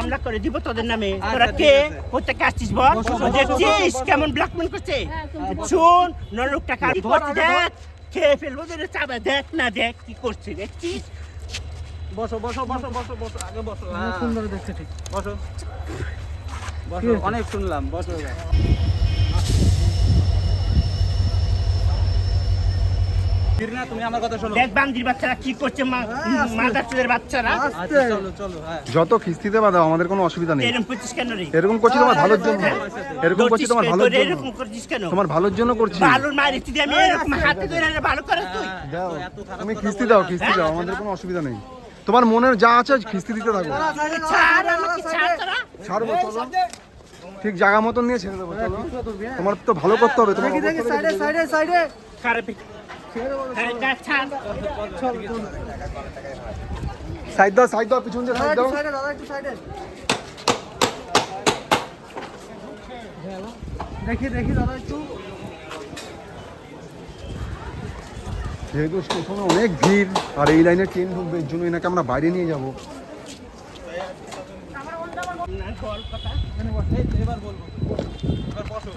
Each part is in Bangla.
মামলা করে দিব তোদের নামে। তোরা কে কোথায় আসছিস বল? দেখছিস কেমন ব্ল্যাকমেল করছে? শুন নরক টাকা দেখ, খেয়ে ফেলবো তোদের চাবা। দেখ না দেখ কি করছে, দেখছিস? বসো বসো বসো বসো বসো আগে বসো। অনেক সুন্দর দেখতে, ঠিক বসো বসো, অনেক শুনলাম, বসো। তুমি আমার কথা শোনো। দেখ বান্দির বাচ্চারা কি করছে, মাদারচোদের বাচ্চারা। আচ্ছা চলো চলো। হ্যাঁ যত কিস্তিতে বাদাও আমাদের কোনো অসুবিধা নেই। এরকম করছিস কেন রে? এরকম করছি তোমার ভালোর জন্য, এরকম করছি তোমার ভালোর জন্য। এরকম করছিস কেন? তোমার ভালোর জন্য করছি। ভালোর মারি তুই, আমি এরকম হাতে ধরে ভালো করে তুই। দাও তুমি কিস্তি দাও, কিস্তি দাও, আমাদের কোনো অসুবিধা নেই। তোমার মনের যা আছে কিস্তি দিতে থাকো। ছাড় আমাকে, ছাড় তোরা। ছাড়বো চলো, ঠিক জায়গা মতন নিয়ে ছেড়ে দেবো চলো। তোমার তো ভালো করতে হবে। তোমার দেখি সাইডে সাইডে সাইডে খারাপ ছাড়। সাইড দাও, সাইড দাও, পিছন দিয়ে সাইড দাও। সাইডে দাদা, একটু সাইডে দেখি দেখি দাদা একটু। যেহেতু স্টেশনে অনেক ভিড় আর এই লাইনে ট্রেন ঢুকবে, এর জন্য এনাকে আমরা বাইরে নিয়ে যাবো। এবার বলবো, এবার বসো।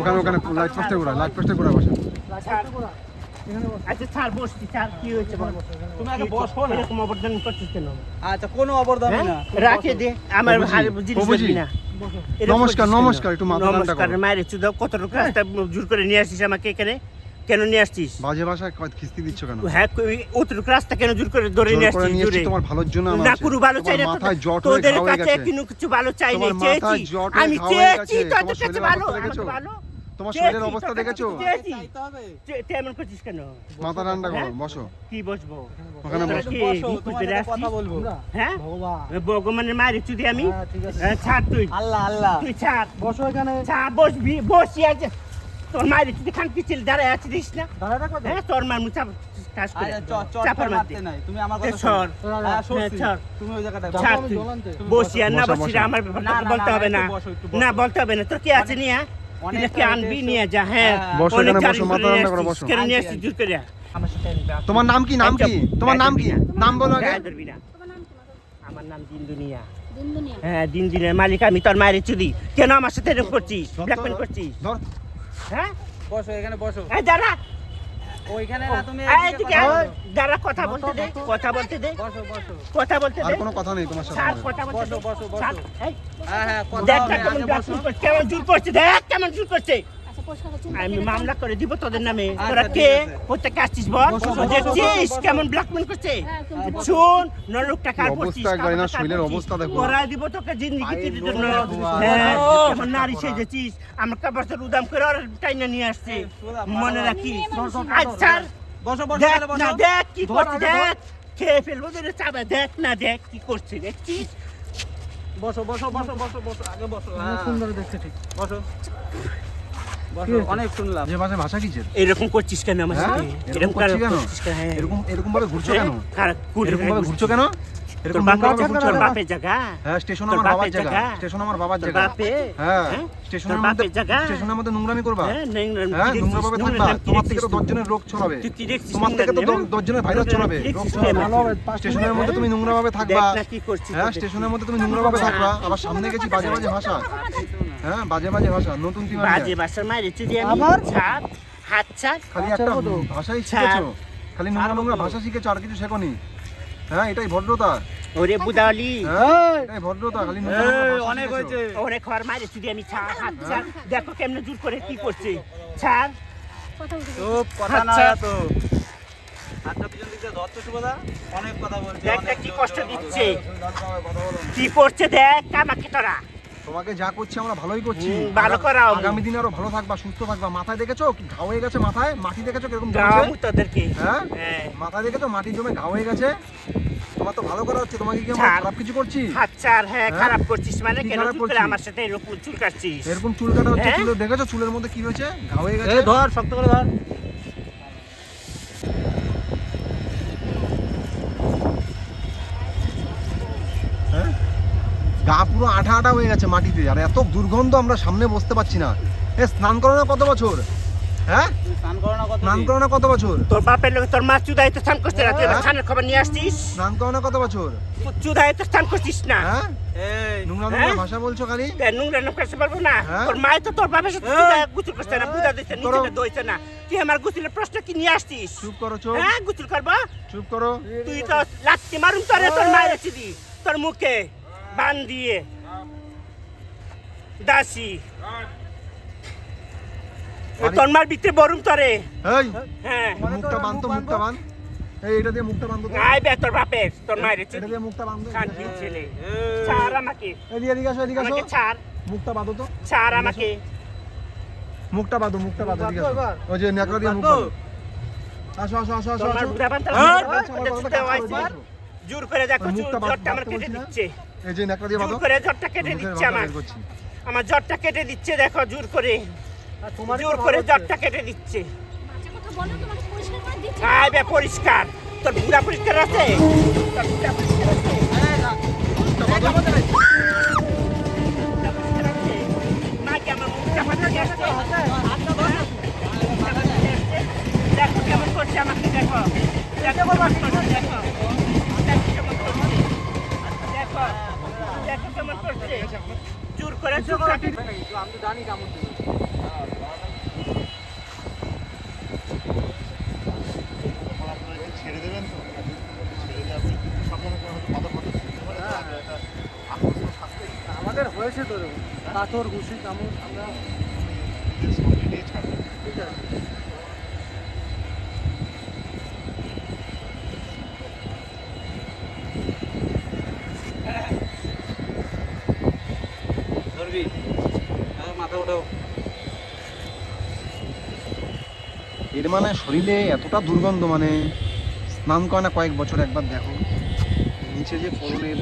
ওখানে ওখানে লাইট পোস্টে ঘোরা, লাইট পোস্টে ঘোরা বসে। আচ্ছা ছাড়, বসছি, ছাড়। কি হয়েছে বল? তুমি আগে বসো না। এরকম অবদান করছিস কেন? আচ্ছা কোনো অবদান না। রাখে দে আমার হার জিনিস বাবুজি, দিবি না। নমস্কার, নমস্কার, একটু মাথা ঠান্ডা নমস্কার করো। মায়ের চুদা কত লোক রাস্তা জোর করে নিয়ে আসছিস আমাকে এখানে, কেন নিয়ে আসছিস? বাজে ভাষায় কিস্তি দিচ্ছ কেন? হ্যাঁ অতটুকু রাস্তা কেন জোর করে ধরে নিয়ে জোর করে আসছিস? নিয়ে জোরে এসেছি, তোমার ভালোর জন্য আনা না আছে। কোনো ভালো চাই না, তোমার মাথায় জট হয়ে তোদের ঘা হয়ে কাছে গেছে। কিছু ভালো চাই না। তোমার মাথায় চেয়েছি জট হয়ে আমি, ঘা হয়ে চেয়েছি গেছে। তোদের তোমার কাছে শরীরের ভালো, অবস্থা দেখেছো? আমাকে ভালো তোমার চেয়েছি, শরীরের অবস্থা তোদের দেখেছো? কাছে চেয়েছি। চাইতে হবে। তুই এমন করছিস কেন? মাথা ঠান্ডা করো, হ্যাঁ? বসো কি বসবো? ওখানে তোরা বসো। কি বসো, ভিক্ষুক তোমার পেরে সাথে কথা আসছিস? বলবো। হ্যাঁ ভগবান ভগবানের মায়ের চুদি আমি। হ্যাঁ, ঠিক আছে। হ্যাঁ, ছাড় তুই, আল্লাহ আল্লাহ। তুই ছাড়। বসো এখানে। ছাড়, বসবি, বসি আছে। তোর মায়ের চুদি খান কি ছিল, দাঁড়ায় আছিস না? দাঁড়াটা কত? হ্যাঁ তোর মার মুছা কাজ করে আরে চট চাপার মারতে মারতে নাই, তুমি আমার এ কথা সর। শোনো। হ্যাঁ সরছি। ছাড়। তুমি ওই জায়গাটায় যাবো ছাড় আমি তুই। দোলানতে। বসি আর না বসো, বসি বসো। আমার না, ব্যাপারটা না, বলতে না, হবে না। একটু বসো, একটু বসো। না বলতে হবে না, তোর কি আছে নিয়ে অনেক কি আনবি রাইতে নিয়ে যা। হ্যাঁ হ্যাঁ, বসো অনেক এখানে, গাড়ি বসো, মাথা করে ঠান্ডা করো, নিয়ে বসো। আসছিস, কেন নিয়ে আসছিস জোর করে? আমার সাথে তোমার নাম কি? নাম কি? তোমার নাম কি? নাম বলো আগে। গায়ে ধরবি না। তোমার নাম কি মাধব? আমার নাম দিন দুনিয়া। দিন দুনিয়া। হ্যাঁ দিন দিনের মালিক আমি, তোর মায়ের চুদি। কেন আমার সাথে এরকম করছিস, ব্ল্যাকমেল করছিস? ধর। হ্যাঁ বসো এখানে বসো। এই দাঁড়া, ওইখানে না, তুমি এই এদিকে দিকে কথা আয়। বলো। দাঁড়া, কথা বলতে দে, কথা বলতে দে, বসো বসো। কথা বলতে আর দে। কোনো কথা নেই তোমার সাথে ছাড়, আমাদের। কথা বলতে দে। বসো, বসো, বসো। ছাড়, এই, হ্যাঁ হ্যাঁ কথা দেখ হবে, না কেমন আগে ব্ল্যাকমেল বসো। করছে, কেমন জোর করছে, দেখ কেমন জোর করছে। আচ্ছা পরিষ্কার করছি। আমি মামলা করে দিব তোদের নামে। আচ্ছা, তোরা ঠিক কে আছে। কোথায় আসছিস বল? বসো, বসো, দেখছিস বসো, বসো। কেমন ব্ল্যাকমেল করছে? হ্যাঁ, একদম। শুন নরক টাকা কি অবস্থা একবারে না, শরীরের অবস্থা দেখো। করাই দিব তোকে জিন্দেগিতে পায়ের জন্য। লোহা, হ্যাঁ লোহা। কেমন নারী সেজেছিস, আমার কাপড় উদাম করে আর টাইনা নিয়ে আসছে। মনে রাখিস। আচ্ছা বসো বসো দেখ তাহলে বসো। না, দেখ কি করছে, দেখ খেয়ে ফেলবো তোদের চাবা। দেখ না দেখ কি করছে, দেখছিস? বসো বসো বসো বসো বসো আগে বসো। অনেক হ্যাঁ সুন্দর দেখতে, ঠিক বসো কি বসো, হয়েছে? অনেক শুনলাম। যে ভাষা ভাষা কিসের? এরকম করছিস কেন আমার হ্যাঁ? সাথে? এরকম করছি কেন? করছিস কেন? হ্যাঁ। এরকম এরকম ভাবে ঘুরছো কেন? খারাপ এরকম ভাবে ঘুরছো কেন? তোর এরকম বাপের ভাবে জায়গা, ঘুরছো তোর কেন? বাপের জায়গা। হ্যাঁ স্টেশন তোর আমার বাবার বাপের জায়গা, জায়গা। স্টেশন আমার বাবার তোর জায়গা। বাপে? হ্যাঁ হ্যাঁ? স্টেশনের তোর মধ্যে, বাপের জায়গা? স্টেশনের মধ্যে নোংরামি করবা। হ্যাঁ, হ্যাঁ নোংরা ভাবে থাকবা। তোমার থেকে তো 10 জনের রোগ ছড়াবে। তুই কি দেখছিস? তোমার থেকে তো নোংরা 10 জনের ভাইরাস ছড়াবে, দেখছিস রোগ কি ছড়াবে। আমার? ভালো হবে, স্টেশনের মধ্যে তুমি নোংরা ভাবে থাকবা। দেখ না কি করছিস হ্যাঁ তোদের। স্টেশনের মধ্যে তুমি নোংরা ভাবে থাকবা, আবার সামনে গেছি বাজে বাজে ভাষা। হ্যাঁ বাজে বাজে ভাষা, নতুন টিম বাজে বাসার মায়ের চুদি আমি। আবার? ছাড়, হাত ছাড়। খালি আচ্ছা, একটা বলো। ভাষাই ছাড়। শিখেছো, খালি নোংরা নোংরা ভাষা শিখেছো, আর কিছু শেখোনি। হ্যাঁ এটাই ভদ্রতা, ওরে বুদালি, হ্যাঁ এটাই ভদ্রতা, খালি নোংরা নোংরা এই, ভাষা অনেক শিখেছো। হয়েছে। ওরে ঘর মায়ের চুদি আমি। ছাড়, হাত ছাড়। দেখো কেমনে জোর করে কি করছে। ছাড়। কথা বলতে চুপ, কথা না আচ্ছা। তো। হাতটা পিছন দিক দিয়ে ধরতো সুভদা, অনেক কথা বলছে। দেখ না অনেক কি জোর কষ্ট জোর দিচ্ছে। কথা বলো। কি করছে দেখ আমাকে তোরা। তোমাকে যা করছি আমরা ভালোই করছি। ভালো করাও। আগামী দিনে আরো ভালো থাকবা, সুস্থ থাকবা। মাথায় দেখেছো কি ঘা হয়ে গেছে? মাথায় মাটি দেখেছো কিরকম গাও জমেছে? তোদেরকে। হ্যাঁ হ্যাঁ। মাথায় দেখেছো মাটি জমে ঘা হয়ে গেছে? তোমার তো ভালো করা হচ্ছে, তোমাকে কি আমরা ছাড়। খারাপ কিছু করছি? হাত ছাড়। হ্যাঁ হ্যাঁ? খারাপ করছিস মানে কি কেন খারাপ জোর করে করছি? আমার সাথে এরকম চুল কাটছিস? এরকম চুল কাটা হচ্ছে, হ্যাঁ? চুলের দেখেছো চুলের মধ্যে কি হয়েছে? ঘা হয়ে গেছে। এই ধর, শক্ত করে ধর। হ্যাঁ গা পুরো আঠা আঠা হয়ে গেছে মাটিতে, আর এত দুর্গন্ধ আমরা সামনে বসতে পারছি না। এ স্নান করো না কত বছর? হ্যাঁ স্নান করো না কত স্নান করো না কত বছর? তোর বাপের লোক তোর মা চুদাইতে স্নান করছে না, তুই এবার স্নানের খবর নিয়ে আসছিস। স্নান করো না কত বছর? চুদাইতে স্নান করছিস না। হ্যাঁ এই নোংরা হ্যাঁ? নোংরা ভাষা বলছো খালি। নোংরা নোংরা করতে পারবো না। হ্যাঁ? তোর মায় তো তোর বাপের সাথে চুদায় গোসল করছে না, বুঝা দিচ্ছে করো। নিচে দইছে না। তুই আমার গোসলের প্রশ্ন কি নিয়ে আসছিস? চুপ করো চুপ, হ্যাঁ গোসল করবো? চুপ করো। তুই তো লাত্তি মারুন তোরে, তোর মায়ের চিদি তোর মুখে বান দিয়ে দাসি তোর মার ভিতরে বরুম তোরে। এই হ্যাঁ মুখটা বাঁধ তো, মুখটা বাঁধ। এই এটা দিয়ে মুখটা বাঁধো তো। আইবে তোর বাপের তোর মায়ের এটা চিদি দিয়ে মুখটা বাঁধো। কানকিন ছেলে। ছাড় আমাকে, এদিকে আসো, এদিকে আসো। আমাকে ছাড়, মুখটা বাঁধো তো, ছাড় আমাকে। মুখটা বাঁধো, মুখটা বাঁধো। এদিকে আসো। এবার। ওই যে নেকড়া দিয়ে মুখ বাঁধো। আসো আসো আসো আসো তোর মার আসো। বুড়া বানতে হ্যাঁ, লাগবে, আমার ওদের কথাটা চুদে কাজ হয়েছে। করো, আসো। জোর করে দেখো, মুখটা বাঁধ- জ্বরটা আমার বাঁধতে কেটে বলছি না? দিচ্ছে, এই যে নেকড়া দিয়ে জোর বাঁধো। করে জ্বরটা কেটে মুখের দিচ্ছে বাঁধা আমার, বের করছি। আমার জ্বরটা কেটে দিচ্ছে, দেখো জোর করে, আর তোমার জোর করে জ্বরটা কেটে দিচ্ছে। বাচ্চা কথা বলো, তোমাকে পরিষ্কার করে দিচ্ছি। আইবে পরিষ্কার, তোর বুড়া পরিষ্কার আছে, তোর বুড়া পরিষ্কার আছে, বুড়া পরিষ্কার আছে। মাকে আমার মুখটা ফাটিয়ে আসছে। দেখো কেমন করছে আমাকে, দেখো দেখো কেমন করছে, দেখো দেখো কেমন করছে, দেখো দেখো কেমন করছে, জোর করে জ্বরটা কেটে আমি তো জানি কামড় দিবে। আমাদের হয়েছে তো পাথর ঘুষি কামড়, আমরা ঠিক আছে। ধরবি মাথা ওঠাও। এর মানে শরীরে এতটা দুর্গন্ধ, মানে স্নান করে না কয়েক বছর, একবার দেখো নিচে যে পরনের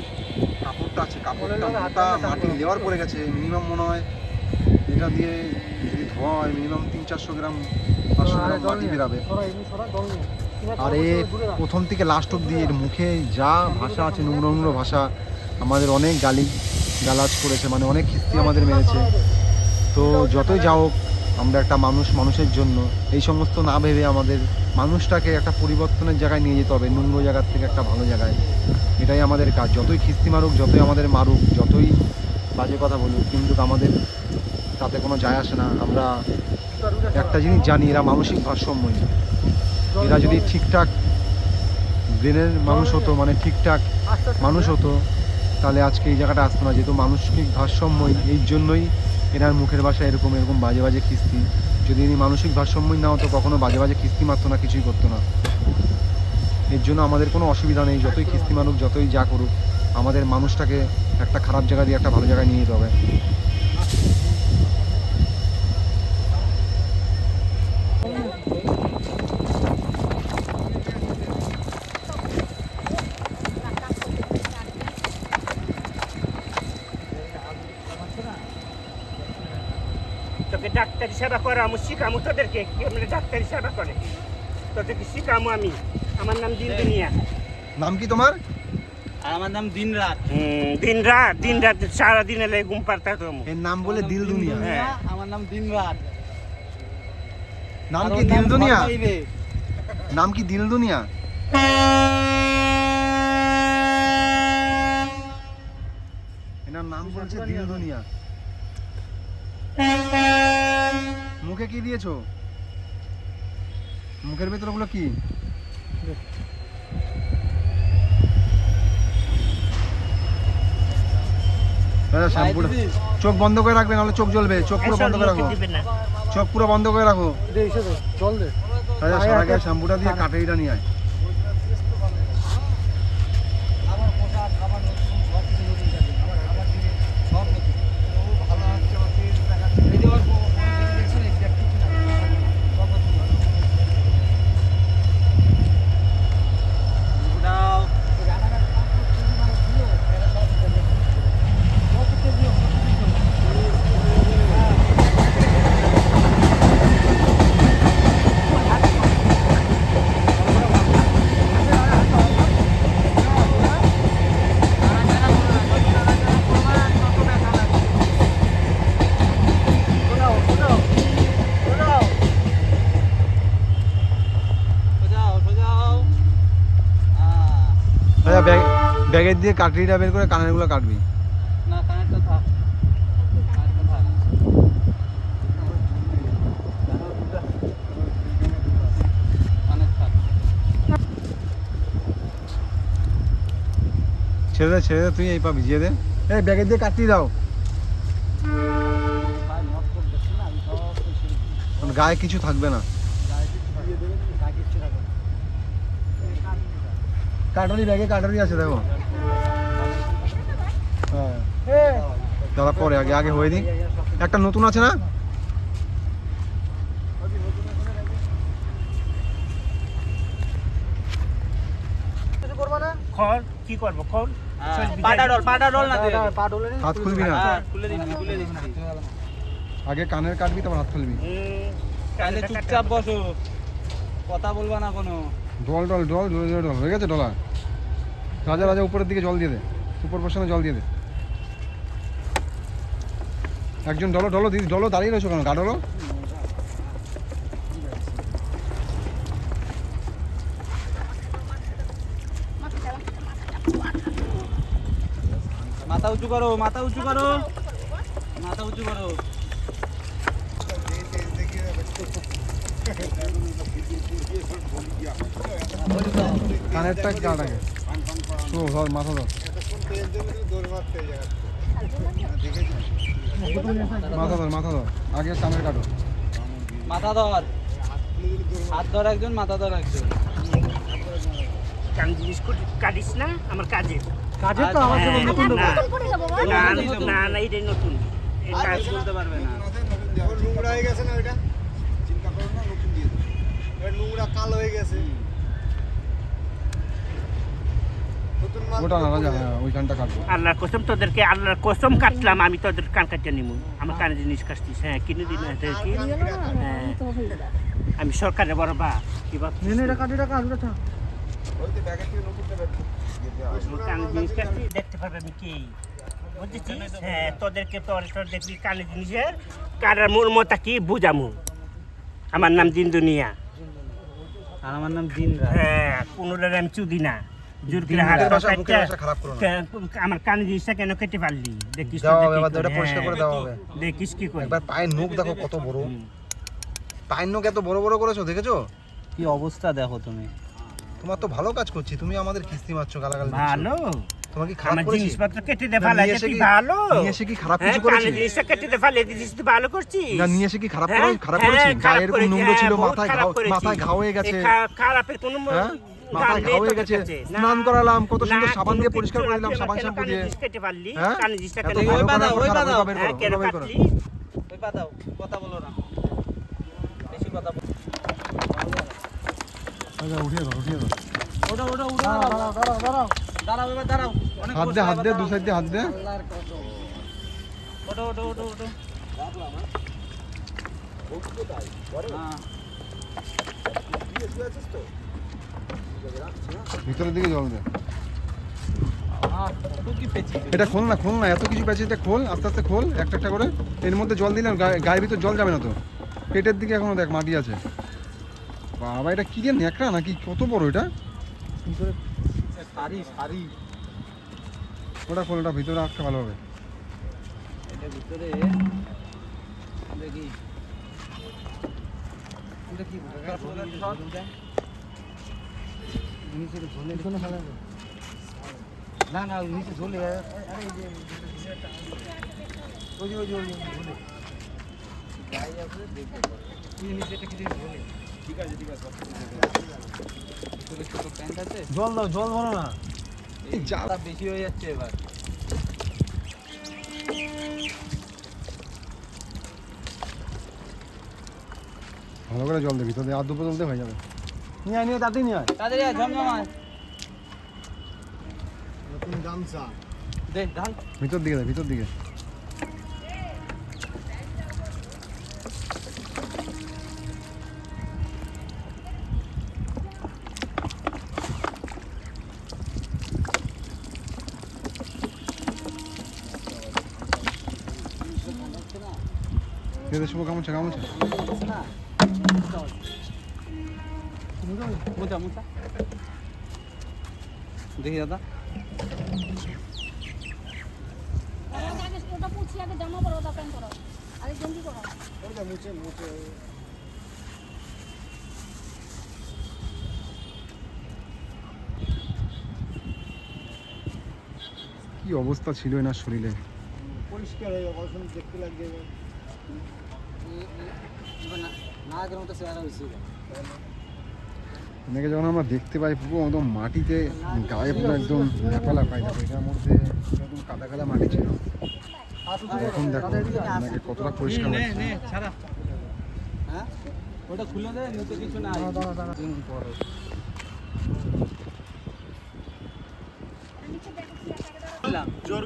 কাপড়টা আছে, কাপড়টা মোটা মাটি লেয়ার পড়ে গেছে। মিনিমাম মনে হয় এটা দিয়ে যদি ধোয়া হয় মিনিমাম 300-400 গ্রাম 500 গ্রাম মাটি বেরাবে। আর এ প্রথম থেকে লাস্ট অব্দি এর মুখে যা ভাষা আছে, নোংরা নোংরা ভাষা, আমাদের অনেক গালাজ করেছে, মানে অনেক খিস্তি আমাদের মেরেছে। তো যতই যাও হোক, আমরা একটা মানুষের জন্য এই সমস্ত না ভেবে আমাদের মানুষটাকে একটা পরিবর্তনের জায়গায় নিয়ে যেতে হবে, নোংরা জায়গার থেকে একটা ভালো জায়গায়। এটাই আমাদের কাজ। যতই খিস্তি মারুক, যতই আমাদের মারুক, যতই বাজে কথা বলুক, কিন্তু আমাদের তাতে কোনো যায় আসে না। আমরা একটা জিনিস জানি, এরা মানসিক ভারসাম্যহীন। এরা যদি ঠিকঠাক ব্রেনের মানুষ হতো, মানে ঠিকঠাক মানুষ হতো, তাহলে আজকে এই জায়গাটা আসতো না। যেহেতু মানসিক ভারসাম্যহীন, এই জন্যই এনার মুখের ভাষা এরকম বাজে বাজে খিস্তি। যদি ইনি মানসিক ভারসাম্যহীন না হতো, কখনো বাজে বাজে খিস্তি মারতো না, কিছুই করতো না। এর জন্য আমাদের কোনো অসুবিধা নেই, যতই খিস্তি মারুক, যতই যা করুক, আমাদের মানুষটাকে একটা খারাপ জায়গা দিয়ে একটা ভালো জায়গায় নিয়ে যেতে হবে। তোকে ডাক্তারি সেবা করা আমি শিখামু, তোদেরকে কেমন ডাক্তারি সেবা করে তোদেরকে শিখামু আমি। আমার নাম দিন দুনিয়া। নাম কি তোমার? আর আমার নাম দিনরাত। দিন রাত সারা দিন এলে ঘুম পারতা তুমি। এর নাম বলে দিল দুনিয়া। হ্যাঁ। আমার নাম দিনরাত। নাম আর কি ওর দিল দুনিয়া? ভয় পাইবে। নাম কি দিল দুনিয়া? এনার নাম বলছে দিল দুনিয়া। মুখে কি দিয়েছো? মুখের ভেতর ওগুলো কি? দাদা শ্যাম্পুটা চোখ বন্ধ করে রাখবে, নাহলে চোখ জ্বলবে। চোখ পুরো বন্ধ করে রাখো, দিবেন না। চোখ পুরো বন্ধ করে রাখো। এসে দে, জল দে। দাদা সারা গায়ে শ্যাম্পুটা দিয়ে কাটারিটা নিয়ে আয়। আমার পোশাক, আমার নতুন সব কিছু নতুন থাকে। আমার খাবার থেকে সব নতুন। ও ভালো আছে, ও তেল দেখাচ্ছে। এই যে ওর ফোন দেখছেন, এই দেখ কিছু না। সব নতুন। উঠাও। ব্যাগের দিয়ে কাটরিটা বের করে কানেরগুলো কাটবি। না কানেরটা থাক, কানেরটা থাক। কানের থাক। ছেড়ে দে তুই এই পা ভিজিয়ে দে। এই ব্যাগের দিয়ে কাটরি দাও, ভাই নট করতেছি না, আমি সব কিছু কারণ গায়ে কিছু থাকবে না। কাটারি ব্যাগে কাটারি আছে দেখো। হ্যাঁ দাদা পরে আগে আগে হয়ে দিই। একটা নতুন আছে না? খর কি করবো খর পাটা ডল না দে। হাত খুলবি না, হ্যাঁ, খুলে দিচ্ছি। আগে কানের কাটবি তারপর হাত খুলবি। তাহলে চুপচাপ বসো, কথা বলবা না কোনো। Doll doll doll doll doll doll হয়ে গেছে ডলা। রাজা রাজা উপরের দিকে জল দিয়ে দে, উপর বসানো জল দিয়ে দে। একজন ডলো ডলো দিদি ডলো, দাঁড়িয়ে রয়েছো কেন? গা ডলো। মাথা উঁচু করো, মাথা উঁচু করো, মাথা উঁচু করো। কানেরটা কাট আগে, তো ধর মাথা ধর, মাথা ধর আগে কানের কাটো। মাথা ধর, হাত ধর একজন, মাথা ধর একজন। কান জিনিস কাটিস না আমার কাজে। কাজের তো আমার জন্য নতুন না নতুন করে দেবো বাবা। না না না এটাই নতুন। এটা কাজ বলতে পারবে না। নোংরা হয়ে গেছে না ওইটা, চিন্তা করো না, নতুন দিয়ে দেবো। নোংরা কালো হয়ে গেছে, ওটা না রাজা, হ্যাঁ ওইখানটা কাটবো। আল্লাহর কসম তোদেরকে, আল্লাহর কসম কাটলাম আমি তোদের কান কাটিয়ে নিব। আমার কানে জিনিস কাটছিস, হ্যাঁ কিনে দিন কি হ্যাঁ আমি সরকারের বড় বা কি ভাবছিস? এটা কাটিটা কাটটা থাক। ওইতে ব্যাগের থেকে নতুনটা বের কর। আমার কানে জিনিস কাটছি দেখতে পারবে আমি কি বুঝেছিস? হ্যাঁ তোদেরকে তোর দেখবি কানে জিনিসের কারার মূর্মতা কি বুঝামু। আমার নাম দিন দুনিয়া, আর আমার নাম দিনরা। হ্যাঁ কোনোটার আমি চুদি না। জোর করে মুখের হাত ভাষা, মুখের ভাষা খারাপ করো না। আমার কানে জিনিসটা কেন কেটে পারলি? দেখিস তো দেওয়া হবে, দেখি এবার করে, ওটা পরিষ্কার করে হ্যাঁ। দেওয়া হবে। দেখিস কি করে। একবার পায়ের নখ দেখো কত বড়, পায়ের নখ এত বড় বড় করেছো দেখেছো? কি অবস্থা দেখো তুমি। তোমার তো ভালো কাজ করছি, তুমি আমাদের কিস্তি মারছো, গালাগালি দিচ্ছো। ভালো তোমার কি খারাপ আমার করেছি? জিনিসপত্র কেটে দে না, ফেলা নিয়ে এসে তুই কি- ভালো নিয়ে এসে কি খারাপ হ্যাঁ, কিছু করেছি? কানে জিনিসটা কেটে দে ফেলে দিছিস তুই ভালো করছিস না নিয়ে এসে কি খারাপ হ্যাঁ? খারাপ হ্যাঁ, করেছি? খারাপ গায়ে এরকম করেছি, নোংরা ছিল, হ্যাঁ, বহুত মাথায় খারাপ ঘাও, করেছি। মাথায় ঘাও হয়ে গেছে, এই খারাপের কোনো হ্যাঁ গান মাথায় নেই ঘাও হয়ে তোর গেছে, কাছে। না, স্নান করালাম, কত সুন্দর না, সাবান কোনো দিয়ে কিচ্ছু পরিষ্কার না, করে দিলাম, তুই আমার সাবান কেন শ্যাম্পু কানে দিয়ে। জিনিস কেটে পারলি? হ্যাঁ কানে জিনিসটা এত কেন ভালো ওই করে বাদাও, রাখো, ওই খারাপ, বাদাও। বের হ্যাঁ, করো, কেন বের করো। কাটলি? ওই পাতাও, কথা বলো না, বেশি কথা বলো। আচ্ছা, উঠিয়ে দাও, উঠিয়ে দাও। ওটা ওটা ওটা দাঁড়াও দাঁড়াও দাঁড়াও। দাঁড়াও এবার দাঁড়াও। অনেক হাত দে, হাত দে, দু সাইড দিয়ে হাত দে। ওটা ওটা ওটা ওটা। হ্যাঁ। ভিতরের দিকে জল দে। কত কি পেয়েছি। এটা খোল না, খোল না, এত কিছু পেয়েছে, এটা খোল, আস্তে আস্তে খোল, একটা একটা করে। এর মধ্যে জল দিলাম, গায়ের ভিতর জল যাবে না তো। পেটের দিকে এখনো দেখ মাটি আছে। বাবা এটা কি রে, ন্যাকড়া নাকি? কত বড় এটা? সারি সারি। ওটা খোল, ওটা ভিতরে আটকা ভালো হবে। এটা ভিতরে দেখি। এটা কি নিচে ঝোলে কোনো ফেলা নেই। না না নিচে ঝোলে আরে এই যে ওই যে ঝোলে গায়ে আছে দেখতে পারো। এই নিচে একটা কিছু ঝোলে। ঠিক আছে ঠিক আছে। ভিতরে ছোট প্যান্ট আছে। জল দাও, জল ভরো না। এই জ্বালা বেশি হয়ে যাচ্ছে এবার। ভালো করে জল দে, ভিতরে আর দুপুর জল দে হয়ে যাবে। নিয়ে আয়, নিয়ে তাড়াতাড়ি নিয়ে আয়। তাড়াতাড়ি আয়, ঝমঝমায়। নতুন গামছা। দে ঢাল। ভিতর দিকে দে, ভিতর দিকে। শুভ গামছা, গামছা। মোচা মোচা। দেখি দাদা আগে ওটা পুছি আগে জামা পরো ওটা প্যান্ট পরো আগে গেঞ্জি পরো কি অবস্থা ছিল এনার শরীরে। পরিষ্কার হয়ে গেছে দেখতে লাগবে না আগের মতো চেহারা হয়েছে এনাকে যখন আমরা দেখতে পাই পুরো একদম মাটিতে গায়ে পুরো একদম ল্যাপা পাই যাবে, এটার মধ্যে একদম কাদা কাদা মাটি ছিল। এখন দেখো এনাকে কতটা পরিষ্কার লাগছে। ছাড়া হ্যাঁ ওটা খুলে দে নিচে কিছু নাই জোর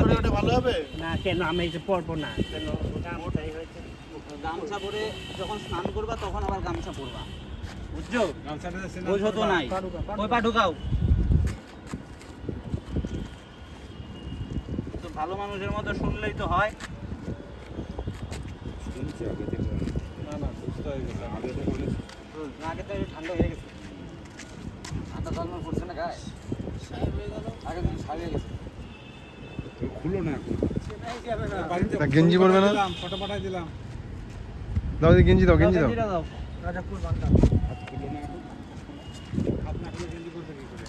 করে ওটা ভালো হবে না কেন আমি এই যে পরবো না কেন ওটা ওটাই হয়েছে গামছা পরে যখন স্নান করবা তখন আবার গামছা পরবা বুঝছো বুঝো তো নাই ওই পা ঢুকাও তো ভালো মানুষের মতো শুনলেই তো হয় আগে তো ঠান্ডা হয়ে গেছে ঠান্ডা জল পড়ছে না গায়ে আগে তুমি ছাড়িয়ে গেছে তা গেঞ্জি পরবে না? ফটো পাঠাই দিলাম দাও এই গেঞ্জি দাও, গেঞ্জি দাও। দাও রাজাপুর বান্ডা আপনার কোনো গেঞ্জি করবে কি করে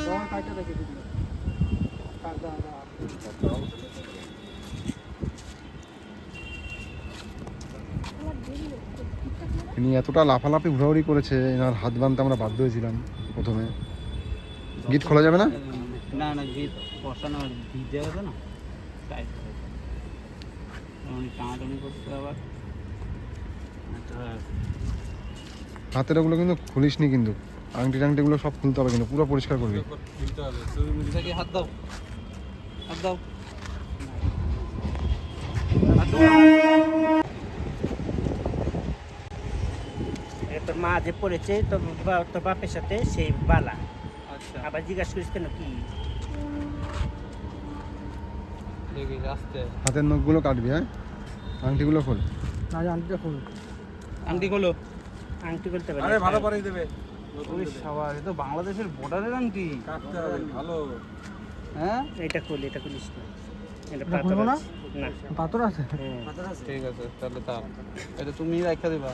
তোমার কাজটা দেখে দিন কাজটা ইনি এতটা লাফালাফি ঘোরাঘুরি করেছে, এনার হাত বাঁধতে আমরা বাধ্য হয়েছিলাম প্রথমে। গিট খোলা যাবে না? না না গিট বসানো ভিজে গেছে না টাইট টানাটানি করতে আবার হাতের ওগুলো কিন্তু খুলিসনি কিন্তু, আংটি টাংটিগুলো সব খুলতে হবে কিন্তু, পুরো পরিষ্কার করবি। কি হাত দাও হাত দাও তোর মা যে পড়েছে তোর বাপের সাথে সেই বালা আচ্ছা আবার জিজ্ঞাসা করিস কেন কি দেখি আস্তে হাতের নখগুলো কাটবি, হ্যাঁ? আংটিগুলো খোল। না আন্টিটা খুব আংটি খোলো আংটি করতে পারি আরে ভালো করে দেবে ওই সবার এ তো বাংলাদেশের বর্ডারের আংটি কাটতে হবে ভালো হ্যাঁ এটা খুলিস না এটা এটা খুলবো না? না পাথর আছে হ্যাঁ। ঠিক আছে তাহলে তা এটা তুমি রাখা দিবা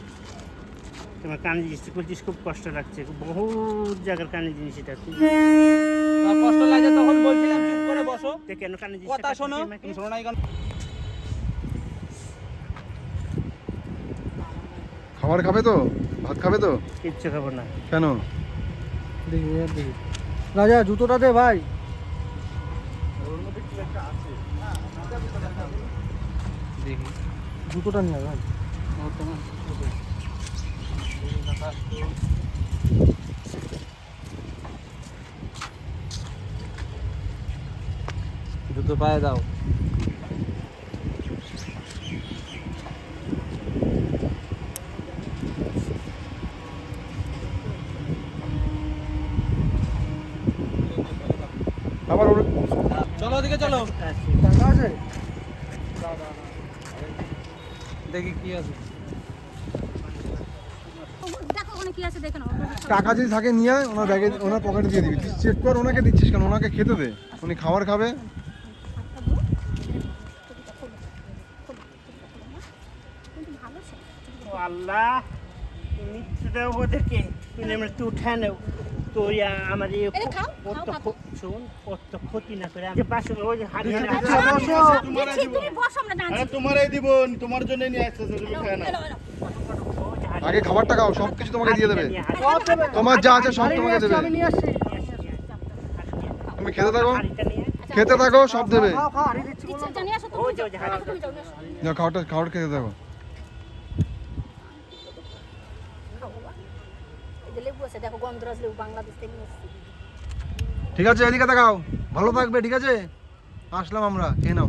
তোমার কানে জিনিস খুলছিস খুব কষ্ট লাগছে বহুত জায়গার কানে জিনিস এটা তুই তোমার কষ্ট লাগে তখন বলছিলাম চুপ করে বসো কেন কানে জিনিস কথা শোনো তুমি শোনো নাই কেন খাবার খাবে তো? ভাত খাবে তো? কিচ্ছু খাবো না কেন? দেখি দেখি রাজা জুতোটা দে ভাই দেখি জুতোটা নিয়ে আয় ভাই জুতো পায়ে দাও আবার ওর চলো ওদিকে চলো টাকা আছে দেখি কি আছে দেখো ওখানে কি আছে দেখে নাও টাকা যদি থাকে নিয়ে আয়, ওনার ব্যাগে ওনার পকেটে দিয়ে দিবি। তুই চেক কর, ওনাকে দিচ্ছিস কেন? ওনাকে খেতে দে, উনি খাবার খাবে। কিন্তু ভালো ছিল ও আল্লাহ তুমি মৃত্যু দাও ওদেরকে তুমি আমরা তুই উঠে নেও তো আমার এই এটা খাও, ওর তো খাও, শোন ওর তো ক্ষতি না করে আমি পাশে ওই যে হাড়ি আচ্ছা, তুমি বসো আমরা ডান্স তোমারই দিব তোমার জন্য নিয়ে আসতেছে তুমি খায় না আগে খাবারটা খাও, সব কিছু তোমাকে দিয়ে দেবে। তোমার যা আছে সব তোমাকে দেবে। আমি নিয়ে আসছি তুমি খেতে থাকো, খেতে থাকো, সব দেবে। খাও খাও হারিয়ে দিচ্ছি দিচ্ছে জানিয়ে আসো তুমি যাও তুমি যাও নিয়ে আসো যাও খাবার খেতে থাকো। এই যে লেবু আছে দেখো গন্ধরাজ লেবু বাংলাদেশ থেকে নিয়ে এসেছি ঠিক আছে, এদিকে তাকাও, ভালো থাকবে, ঠিক আছে? আসলাম আমরা, খেয়ে নাও।